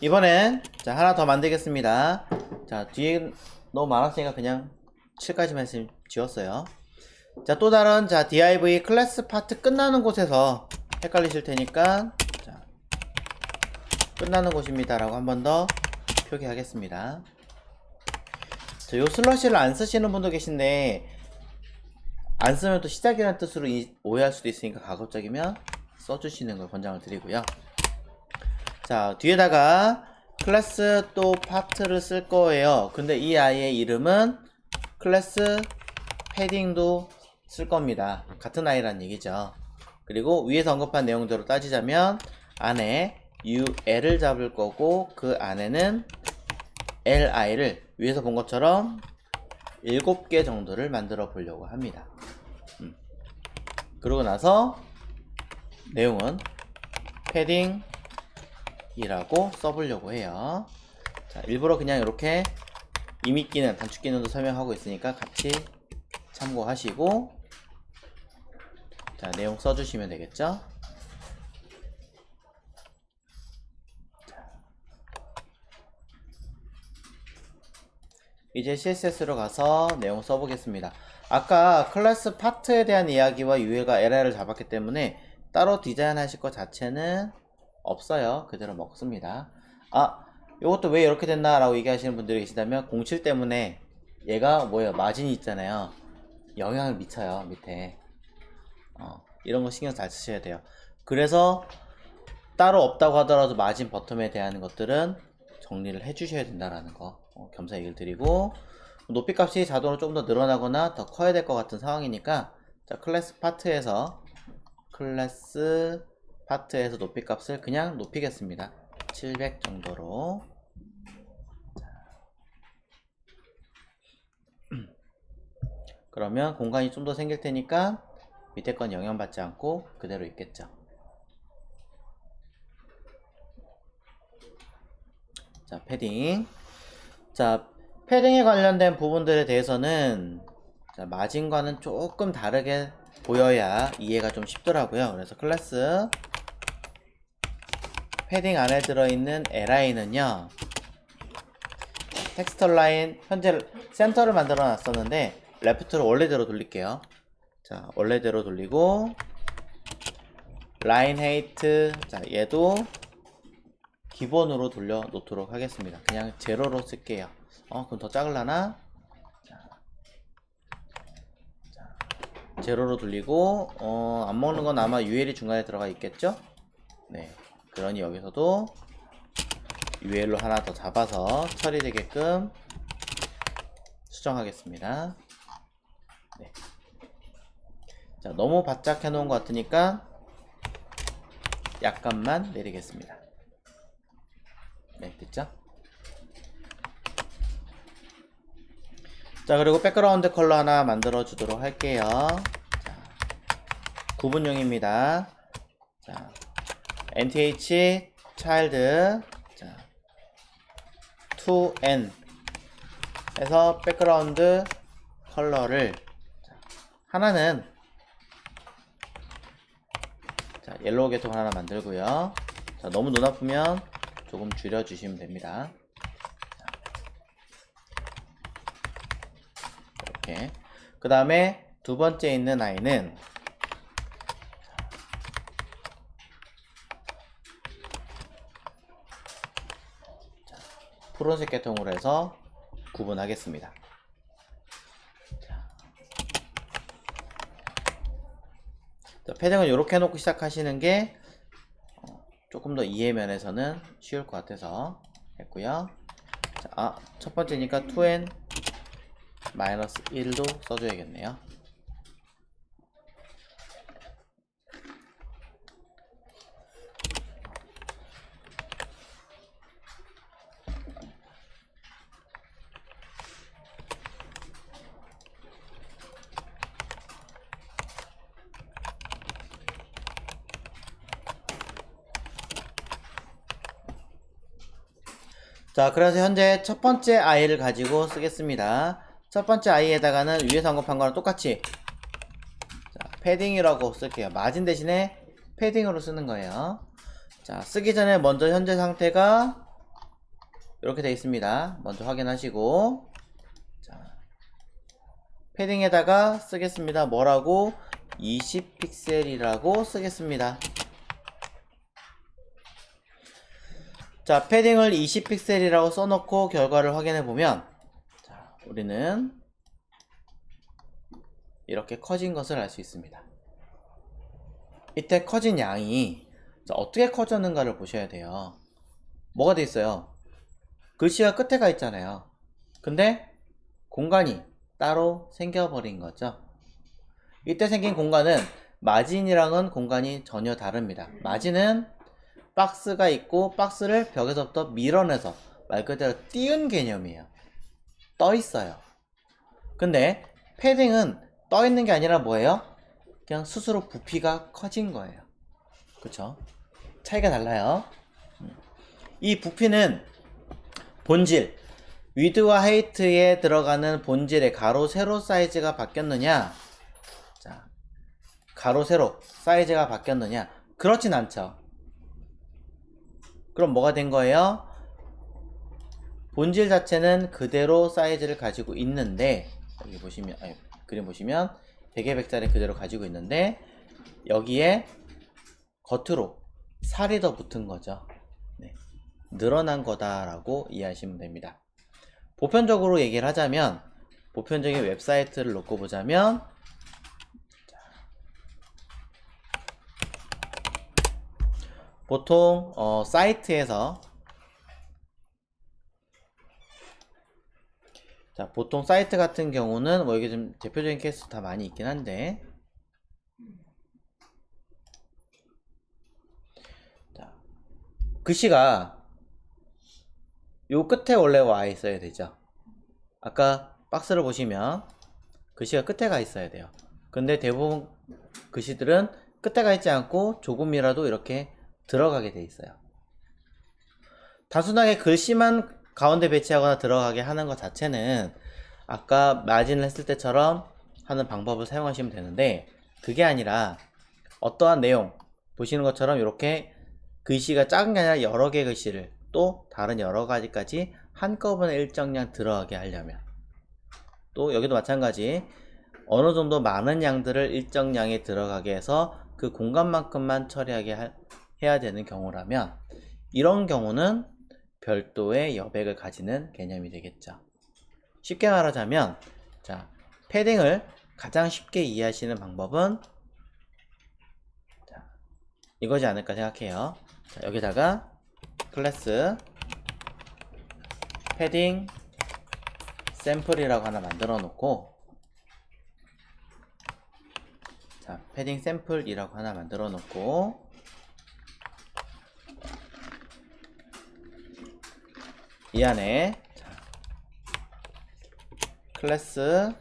이번엔 자 하나 더 만들겠습니다. 자 뒤에 너무 많았으니까 그냥 7까지만 지웠어요. 자 또 다른 자 div 클래스 파트 끝나는 곳에서 헷갈리실 테니까 자 끝나는 곳입니다 라고 한 번 더 표기하겠습니다. 자, 요 슬러시를 안 쓰시는 분도 계신데 안 쓰면 또 시작이라는 뜻으로 오해할 수도 있으니까 가급적이면 써주시는 걸 권장을 드리고요. 자 뒤에다가 클래스 또 파트를 쓸 거예요. 근데 이 아이의 이름은 클래스 패딩도 쓸 겁니다. 같은 아이란 얘기죠. 그리고 위에서 언급한 내용대로 따지자면 안에 ul을 잡을 거고 그 안에는 li를 위에서 본 것처럼 7개 정도를 만들어 보려고 합니다. 그러고 나서 내용은 패딩이라고 써보려고 해요. 자, 일부러 그냥 이렇게 이밋기능, 단축기능도 설명하고 있으니까 같이 참고하시고 자, 내용 써주시면 되겠죠. 이제 CSS로 가서 내용 써보겠습니다. 아까 클래스 파트에 대한 이야기와 UI가 LI를 잡았기 때문에 따로 디자인하실 것 자체는 없어요. 그대로 먹습니다. 아, 이것도 왜 이렇게 됐나 라고 얘기하시는 분들이 계시다면 07 때문에 얘가 뭐예요? 마진이 있잖아요. 영향을 미쳐요. 밑에 이런 거 신경 잘 쓰셔야 돼요. 그래서 따로 없다고 하더라도 마진 버텀에 대한 것들은 정리를 해 주셔야 된다라는 거 겸사 얘기를 드리고, 높이 값이 자동으로 좀 더 늘어나거나 더 커야 될 것 같은 상황이니까 자 클래스 파트에서 높이 값을 그냥 높이겠습니다. 700 정도로. 그러면 공간이 좀 더 생길 테니까 밑에 건 영향받지 않고 그대로 있겠죠. 자, 패딩. 자, 패딩에 관련된 부분들에 대해서는 자, 마진과는 조금 다르게 보여야 이해가 좀 쉽더라고요. 그래서 클래스 패딩 안에 들어있는 li는요, 텍스트 라인 현재 센터를 만들어 놨었는데 레프트로 원래대로 돌릴게요. 자, 원래대로 돌리고 라인 헤이트, 자 얘도 기본으로 돌려 놓도록 하겠습니다. 그냥 제로로 쓸게요. 그럼 더 작을라나? 자, 제로로 돌리고 안 먹는 건 아마 UL이 중간에 들어가 있겠죠? 네, 그러니 여기서도 UL로 하나 더 잡아서 처리되게끔 수정하겠습니다. 네. 자, 너무 바짝 해놓은 것 같으니까 약간만 내리겠습니다. 네, 됐죠? 자, 그리고 백그라운드 컬러 하나 만들어 주도록 할게요. 자, 구분용입니다. 자, nth child 자, to_n 해서 백그라운드 컬러를 자, 하나는 자, 옐로우 계통 하나 만들고요. 자, 너무 눈 아프면 조금 줄여 주시면 됩니다. 이렇게. 그 다음에 두 번째 있는 아이는 푸른색 계통으로 해서 구분하겠습니다. 자, 패딩은 이렇게 해놓고 시작하시는 게 조금 더 이해 면에서는 쉬울 것 같아서 했고요. 자, 첫 번째니까 2n 마이너스 1도 써줘야겠네요. 자, 그래서 현재 첫 번째 i를 가지고 쓰겠습니다. 첫 번째 i에다가는 위에서 언급한 거랑 똑같이 자, 패딩이라고 쓸게요. 마진 대신에 패딩으로 쓰는 거예요. 자, 쓰기 전에 먼저 현재 상태가 이렇게 되어 있습니다. 먼저 확인하시고, 자, 패딩에다가 쓰겠습니다. 뭐라고? 20픽셀이라고 쓰겠습니다. 자, 패딩을 20픽셀이라고 써놓고 결과를 확인해보면, 자, 우리는 이렇게 커진 것을 알 수 있습니다. 이때 커진 양이 어떻게 커졌는가를 보셔야 돼요. 뭐가 돼 있어요? 글씨가 끝에 가 있잖아요. 근데 공간이 따로 생겨버린 거죠. 이때 생긴 공간은 마진이랑은 공간이 전혀 다릅니다. 마진은 박스가 있고 박스를 벽에서부터 밀어내서 말 그대로 띄운 개념이에요. 떠 있어요. 근데 패딩은 떠 있는 게 아니라 뭐예요? 그냥 스스로 부피가 커진 거예요. 그쵸? 차이가 달라요. 이 부피는 본질, 위드와 하이트에 들어가는 본질의 가로, 세로 사이즈가 바뀌었느냐? 자, 가로, 세로 사이즈가 바뀌었느냐? 그렇진 않죠. 그럼 뭐가 된 거예요? 본질 자체는 그대로 사이즈를 가지고 있는데, 여기 보시면, 그림 보시면 베개 백자를 그대로 가지고 있는데, 여기에 겉으로 살이 더 붙은 거죠. 네. 늘어난 거다라고 이해하시면 됩니다. 보편적으로 얘기를 하자면, 보편적인 웹사이트를 놓고 보자면, 보통 사이트에서, 자, 보통 사이트 같은 경우는 뭐 이게 좀 대표적인 케이스 다 많이 있긴 한데, 자, 글씨가 요 끝에 원래 와 있어야 되죠. 아까 박스를 보시면 글씨가 끝에 가 있어야 돼요. 근데 대부분 글씨들은 끝에 가 있지 않고 조금이라도 이렇게 들어가게 돼 있어요. 단순하게 글씨만 가운데 배치하거나 들어가게 하는 것 자체는 아까 마진을 했을 때처럼 하는 방법을 사용하시면 되는데, 그게 아니라 어떠한 내용 보시는 것처럼 이렇게 글씨가 작은 게 아니라 여러 개의 글씨를 또 다른 여러 가지까지 한꺼번에 일정량 들어가게 하려면, 또 여기도 마찬가지 어느 정도 많은 양들을 일정량에 들어가게 해서 그 공간만큼만 처리하게 해야 되는 경우라면, 이런 경우는 별도의 여백을 가지는 개념이 되겠죠. 쉽게 말하자면, 자, 패딩을 가장 쉽게 이해하시는 방법은 자, 이거지 않을까 생각해요. 자, 여기다가 클래스 패딩 샘플이라고 하나 만들어 놓고, 자, 패딩 샘플이라고 하나 만들어 놓고, 이 안에 클래스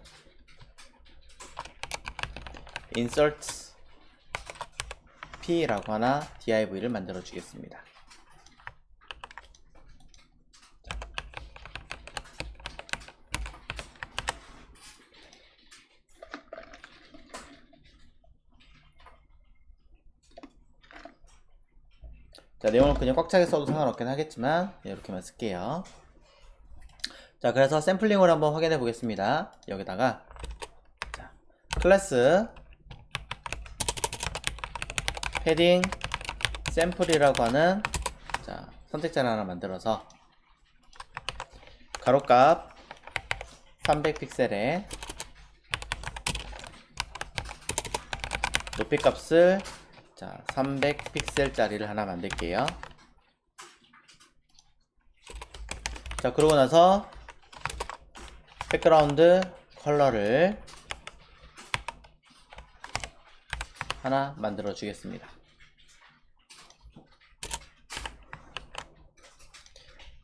insert p라고 하나 div를 만들어 주겠습니다. 자, 내용을 그냥 꽉 차게 써도 상관없긴 하겠지만 이렇게만 쓸게요. 자, 그래서 샘플링을 한번 확인해 보겠습니다. 여기다가 자, 클래스 패딩 샘플이라고 하는 자, 선택자를 하나 만들어서 가로값 300픽셀에 높이값을 자, 300픽셀짜리를 하나 만들게요. 자, 그러고 나서 백그라운드 컬러를 하나 만들어 주겠습니다.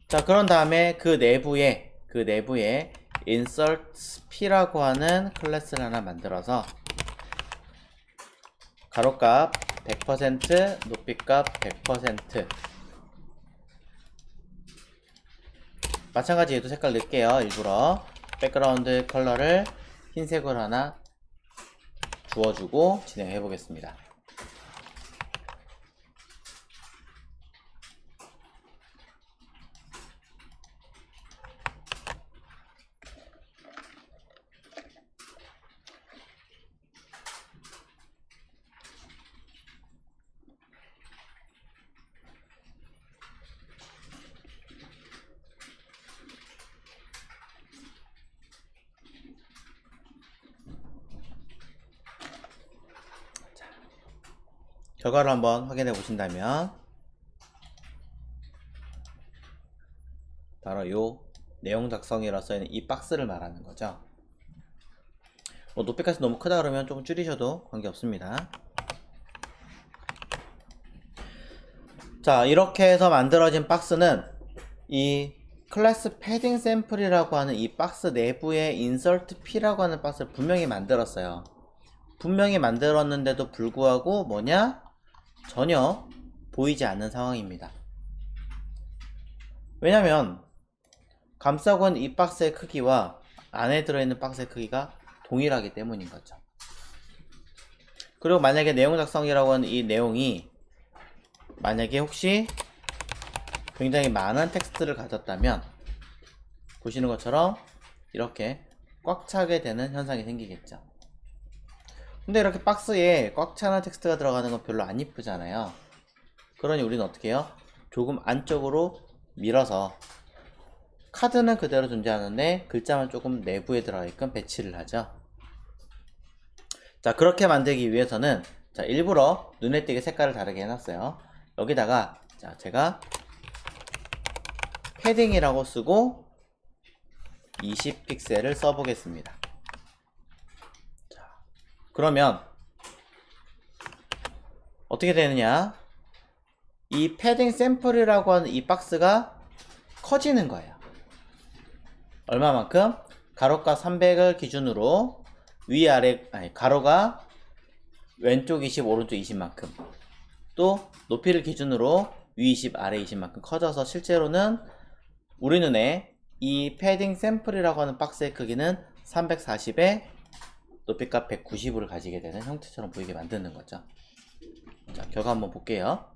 자, 그런 다음에 그 내부에 insert p라고 하는 클래스를 하나 만들어서 가로값 100%, 높이값 100%. 마찬가지 얘도 색깔 넣을게요. 일부러 백그라운드 컬러를 흰색으로 하나 주어주고 진행해 보겠습니다. 결과를 한번 확인해 보신다면 바로 요 내용 작성이라 써있는 이 박스를 말하는 거죠. 뭐 높이까지 너무 크다 그러면 조금 줄이셔도 관계없습니다. 자, 이렇게 해서 만들어진 박스는 이 클래스 패딩 샘플이라고 하는 이 박스 내부에 insert p라고 하는 박스를 분명히 만들었어요. 분명히 만들었는데도 불구하고 뭐냐? 전혀 보이지 않는 상황입니다. 왜냐면 감싸고 있는 이 박스의 크기와 안에 들어있는 박스의 크기가 동일하기 때문인 거죠. 그리고 만약에 내용 작성이라고 하는 이 내용이 만약에 혹시 굉장히 많은 텍스트를 가졌다면 보시는 것처럼 이렇게 꽉 차게 되는 현상이 생기겠죠. 근데 이렇게 박스에 꽉 차는 텍스트가 들어가는 건 별로 안 이쁘잖아요. 그러니 우리는 어떻게 해요? 조금 안쪽으로 밀어서 카드는 그대로 존재하는데 글자만 조금 내부에 들어가게끔 배치를 하죠. 자, 그렇게 만들기 위해서는 자, 일부러 눈에 띄게 색깔을 다르게 해놨어요. 여기다가 자, 제가 패딩이라고 쓰고 20픽셀을 써보겠습니다. 자, 그러면 어떻게 되느냐? 이 패딩 샘플이라고 하는 이 박스가 커지는 거예요. 얼마만큼? 가로가 300을 기준으로 위아래 가로가 왼쪽 20 오른쪽 20만큼, 또 높이를 기준으로 위 20 아래 20만큼 커져서 실제로는 우리 눈에 이 패딩 샘플이라고 하는 박스의 크기는 340에 높이값 190을 가지게 되는 형태처럼 보이게 만드는 거죠. 자, 결과 한번 볼게요.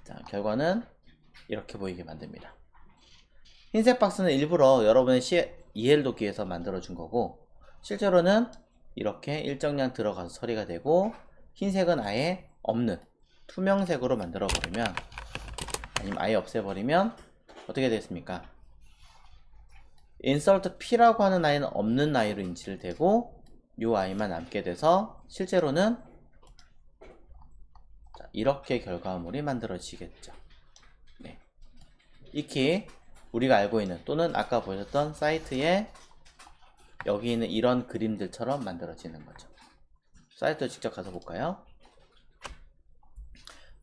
자, 결과는 이렇게 보이게 만듭니다. 흰색 박스는 일부러 여러분의 이해를 돕기 위해서 만들어준 거고, 실제로는 이렇게 일정량 들어가서 처리가 되고, 흰색은 아예 없는 투명색으로 만들어 버리면, 아니면 아예 없애버리면 어떻게 되겠습니까? insert p라고 하는 아이는 없는 아이로 인지를 되고, 이 아이만 남게 돼서 실제로는 자, 이렇게 결과물이 만들어지겠죠. 네. 익히 우리가 알고 있는, 또는 아까 보셨던 사이트에 여기 있는 이런 그림들처럼 만들어지는 거죠. 사이트 직접 가서 볼까요?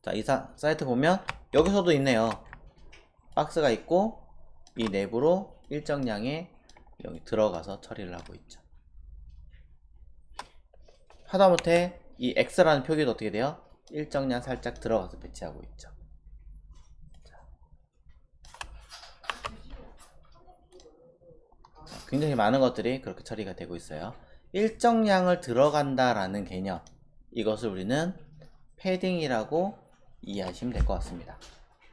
자, 이 사이트 보면 여기서도 있네요. 박스가 있고 이 내부로 일정량의 여기 들어가서 처리를 하고 있죠. 하다못해 이 X라는 표기도 어떻게 돼요? 일정량 살짝 들어가서 배치하고 있죠. 굉장히 많은 것들이 그렇게 처리가 되고 있어요. 일정량을 들어간다라는 개념, 이것을 우리는 패딩이라고 이해하시면 될 것 같습니다.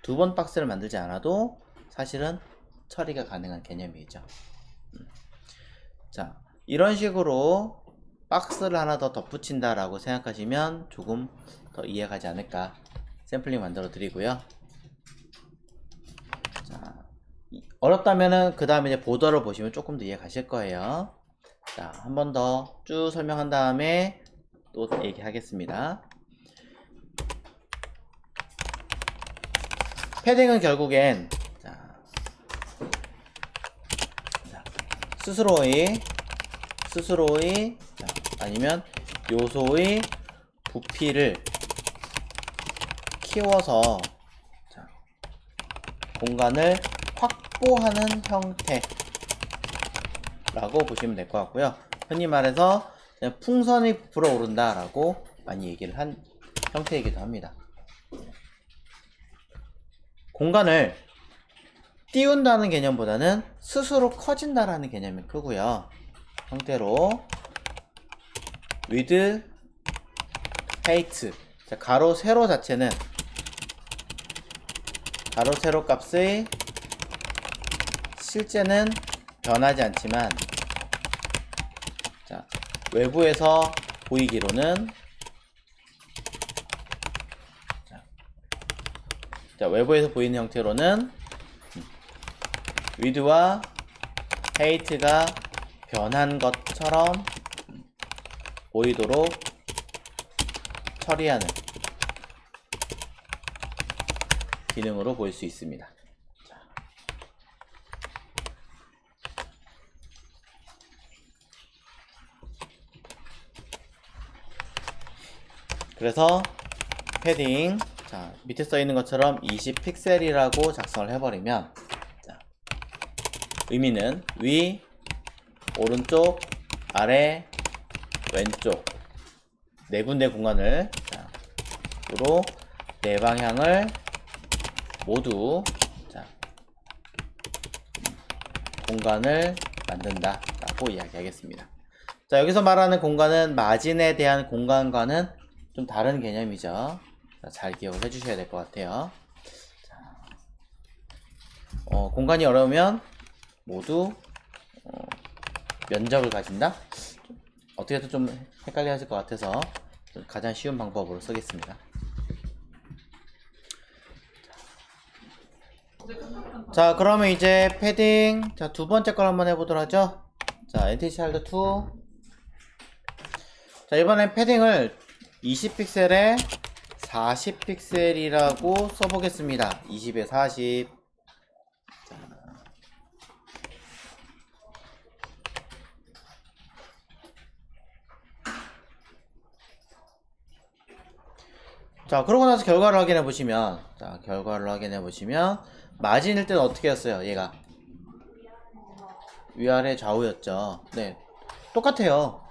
두 번 박스를 만들지 않아도 사실은 처리가 가능한 개념이죠. 자, 이런 식으로 박스를 하나 더 덧붙인다 라고 생각하시면 조금 더 이해가지 않을까 샘플링 만들어 드리고요. 자, 어렵다면은 그 다음에 이제 보더를 보시면 조금 더 이해 가실 거예요. 자, 한 번 더 쭉 설명한 다음에 또 얘기하겠습니다. 패딩은 결국엔 스스로의 아니면 요소의 부피를 키워서 공간을 확보하는 형태라고 보시면 될 것 같고요. 흔히 말해서 그냥 풍선이 불어오른다 라고 많이 얘기를 한 형태이기도 합니다. 공간을 띄운다는 개념보다는 스스로 커진다라는 개념이 크고요. 형태로 width, height, 가로 세로 자체는 가로 세로 값의 실제는 변하지 않지만 자, 외부에서 보이기로는 자, 외부에서 보이는 형태로는 width와 height가 변한 것처럼 보이도록 처리하는 기능으로 볼 수 있습니다. 그래서 패딩, 자, 밑에 써 있는 것처럼 20픽셀이라고 작성을 해버리면, 자, 의미는 위, 오른쪽, 아래, 왼쪽 네 군데 공간을, 자, 으로 네 방향을 모두, 자, 공간을 만든다 라고 이야기하겠습니다. 자, 여기서 말하는 공간은 마진에 대한 공간과는 좀 다른 개념이죠. 자, 잘 기억을 해주셔야 될 것 같아요. 자, 공간이 어려우면 모두 면적을 가진다? 어떻게 해도 좀 헷갈려 하실 것 같아서 가장 쉬운 방법으로 쓰겠습니다. 자, 그러면 이제 패딩, 자, 두 번째 걸 한번 해보도록 하죠. 자, NT 차일드 2. 자, 이번엔 패딩을 20픽셀에 40픽셀이라고 써보겠습니다. 20에 40. 자, 그러고 나서 결과를 확인해 보시면, 자, 결과를 확인해 보시면 마진일 때는 어떻게 했어요? 얘가 위아래 좌우였죠. 네, 똑같아요.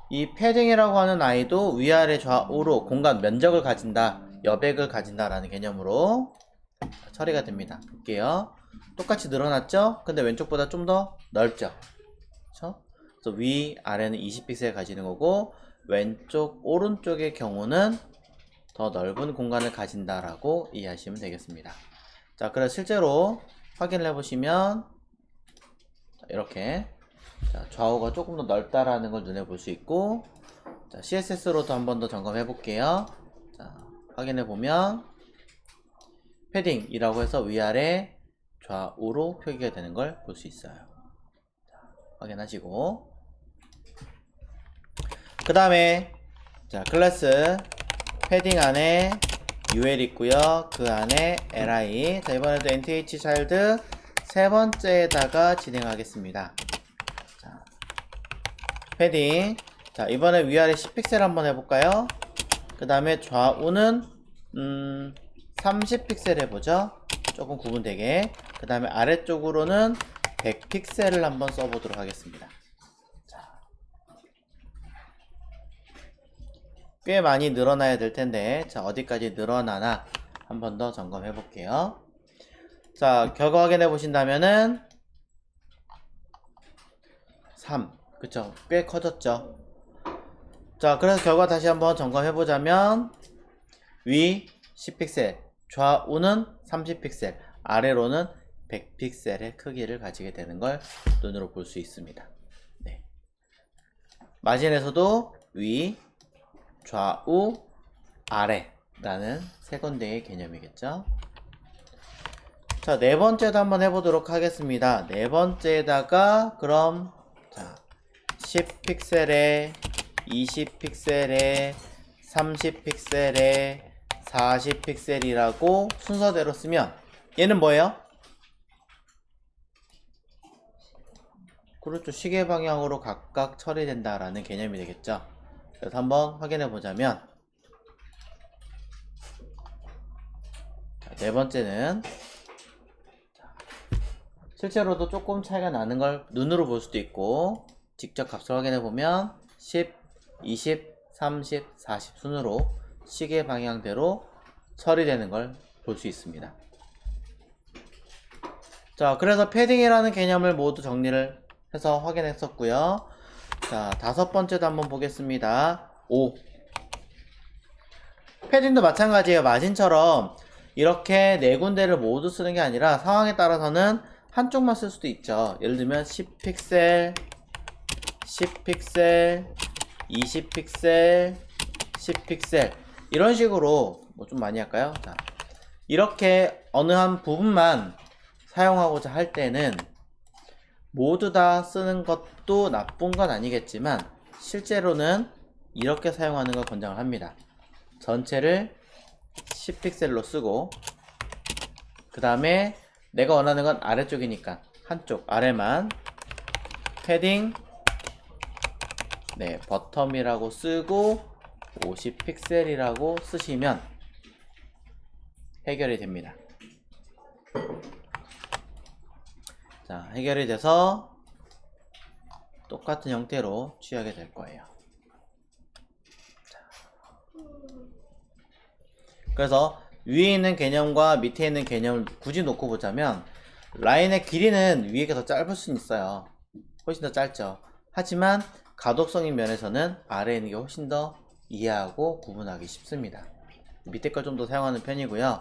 이 패딩이라고 하는 아이도 위아래 좌우로 공간 면적을 가진다, 여백을 가진다라는 개념으로 처리가 됩니다. 볼게요. 똑같이 늘어났죠? 근데 왼쪽보다 좀 더 넓죠? 그쵸? 그래서 위, 아래는 20픽셀 가지는 거고, 왼쪽, 오른쪽의 경우는 더 넓은 공간을 가진다라고 이해하시면 되겠습니다. 자, 그래서 실제로 확인을 해보시면, 이렇게, 자, 좌우가 조금 더 넓다라는 걸 눈에 볼 수 있고, 자, CSS로도 한 번 더 점검해 볼게요. 자, 확인해 보면 패딩이라고 해서 위아래 좌우로 표기가 되는 걸 볼 수 있어요. 자, 확인하시고, 그 다음에 자, 클래스 패딩 안에 UL 있고요. 그 안에 LI. 자, 이번에도 NTH 차일드 세 번째에다가 진행하겠습니다. 자, 패딩. 자, 이번에 위아래 10픽셀 한번 해볼까요? 그 다음에 좌우는 30픽셀 해보죠. 조금 구분되게. 그 다음에 아래쪽으로는 100픽셀을 한번 써보도록 하겠습니다. 자, 꽤 많이 늘어나야 될 텐데, 자, 어디까지 늘어나나 한 번 더 점검해 볼게요. 자, 결과 확인해 보신다면은 3, 그쵸? 꽤 커졌죠? 자, 그래서 결과 다시 한번 점검해 보자면 위 10픽셀, 좌우는 30픽셀, 아래로는 100픽셀의 크기를 가지게 되는 걸 눈으로 볼 수 있습니다. 네. 마진에서도 위, 좌우, 아래라는 세 군데의 개념이겠죠. 자, 네 번째도 한번 해보도록 하겠습니다. 네 번째에다가 그럼 자, 10픽셀에 20픽셀에 30픽셀에 40픽셀이라고 순서대로 쓰면 얘는 뭐예요? 그렇죠. 시계 방향으로 각각 처리된다라는 개념이 되겠죠. 그래서 한번 확인해 보자면, 자, 네 번째는 실제로도 조금 차이가 나는 걸 눈으로 볼 수도 있고, 직접 값을 확인해 보면 10, 20, 30, 40 순으로 시계 방향대로 처리되는 걸 볼 수 있습니다. 자, 그래서 패딩이라는 개념을 모두 정리를 해서 확인했었고요. 자, 다섯 번째도 한번 보겠습니다. 5. 패딩도 마찬가지예요. 마진처럼 이렇게 네 군데를 모두 쓰는 게 아니라 상황에 따라서는 한쪽만 쓸 수도 있죠. 예를 들면 10픽셀, 10픽셀, 20픽셀, 10픽셀 이런 식으로 뭐 좀 많이 할까요? 자, 이렇게 어느 한 부분만 사용하고자 할 때는 모두 다 쓰는 것도 나쁜 건 아니겠지만 실제로는 이렇게 사용하는 걸 권장을 합니다. 전체를 10픽셀로 쓰고, 그 다음에 내가 원하는 건 아래쪽이니까 한쪽 아래만 패딩 버텀이라고 쓰고 50픽셀이라고 쓰시면 해결이 됩니다. 자, 해결이 돼서 똑같은 형태로 취하게 될 거예요. 그래서 위에 있는 개념과 밑에 있는 개념을 굳이 놓고 보자면 라인의 길이는 위에 게 더 짧을 수는 있어요. 훨씬 더 짧죠. 하지만 가독성인 면에서는 아래에 있는 게 훨씬 더 이해하고 구분하기 쉽습니다. 밑에 걸 좀 더 사용하는 편이고요.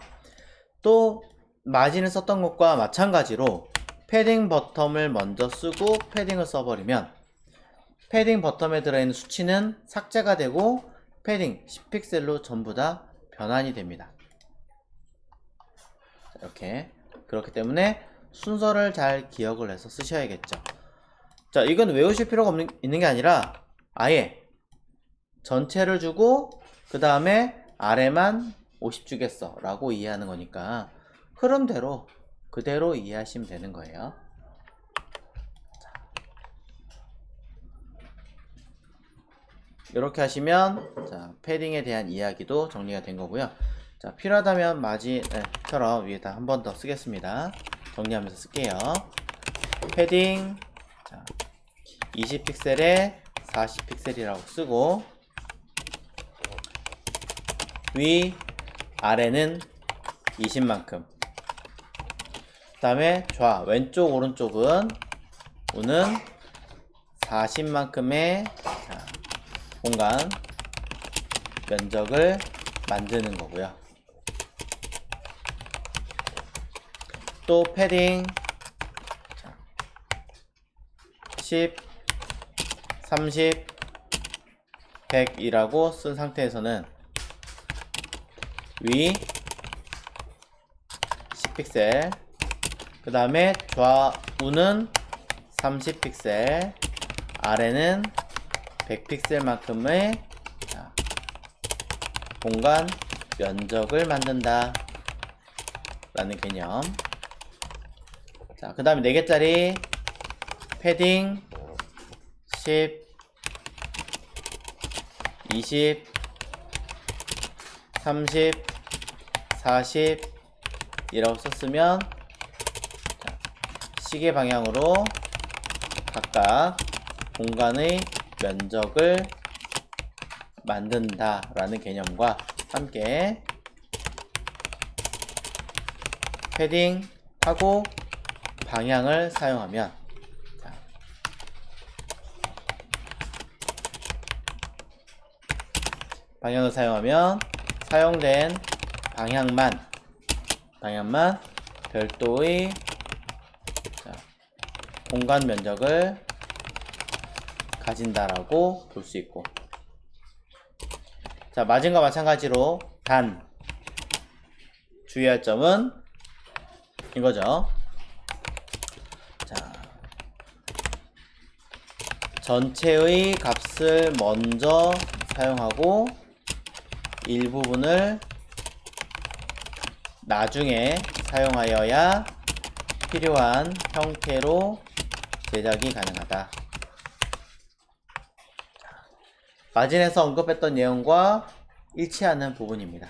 또 마진을 썼던 것과 마찬가지로 패딩 버텀을 먼저 쓰고 패딩을 써버리면 패딩 버텀에 들어있는 수치는 삭제가 되고 패딩 10픽셀로 전부 다 변환이 됩니다. 이렇게 그렇기 때문에 순서를 잘 기억을 해서 쓰셔야겠죠. 자, 이건 외우실 필요가 있는 게 아니라 아예 전체를 주고 그 다음에 아래만 50 주겠어 라고 이해하는 거니까 흐름대로 그대로 이해하시면 되는 거예요. 이렇게 하시면 자, 패딩에 대한 이야기도 정리가 된 거고요. 자, 필요하다면 마진처럼 위에다 한 번 더 쓰겠습니다. 정리하면서 쓸게요. 패딩 20픽셀에 40픽셀이라고 쓰고 위 아래는 20만큼, 그 다음에 좌 왼쪽 오른쪽은 우는 40만큼의 공간 면적을 만드는 거고요. 또 패딩 10, 30, 100이라고 쓴 상태에서는 위 10픽셀, 그 다음에 좌우는 30픽셀, 아래는 100픽셀만큼의 공간 면적을 만든다 라는 개념. 자, 그 다음에 4개짜리 패딩 10, 20, 30, 40 이라고 썼으면 시계 방향으로 각각 공간의 면적을 만든다 라는 개념과 함께 패딩하고 방향을 사용하면 방향을 사용하면 사용된 방향만 별도의 공간 면적을 가진다라고 볼 수 있고, 자, 마진과 마찬가지로 단 주의할 점은 이거죠. 자, 전체의 값을 먼저 사용하고 일부분을 나중에 사용하여야 필요한 형태로 제작이 가능하다. 마진에서 언급했던 내용과 일치하는 부분입니다.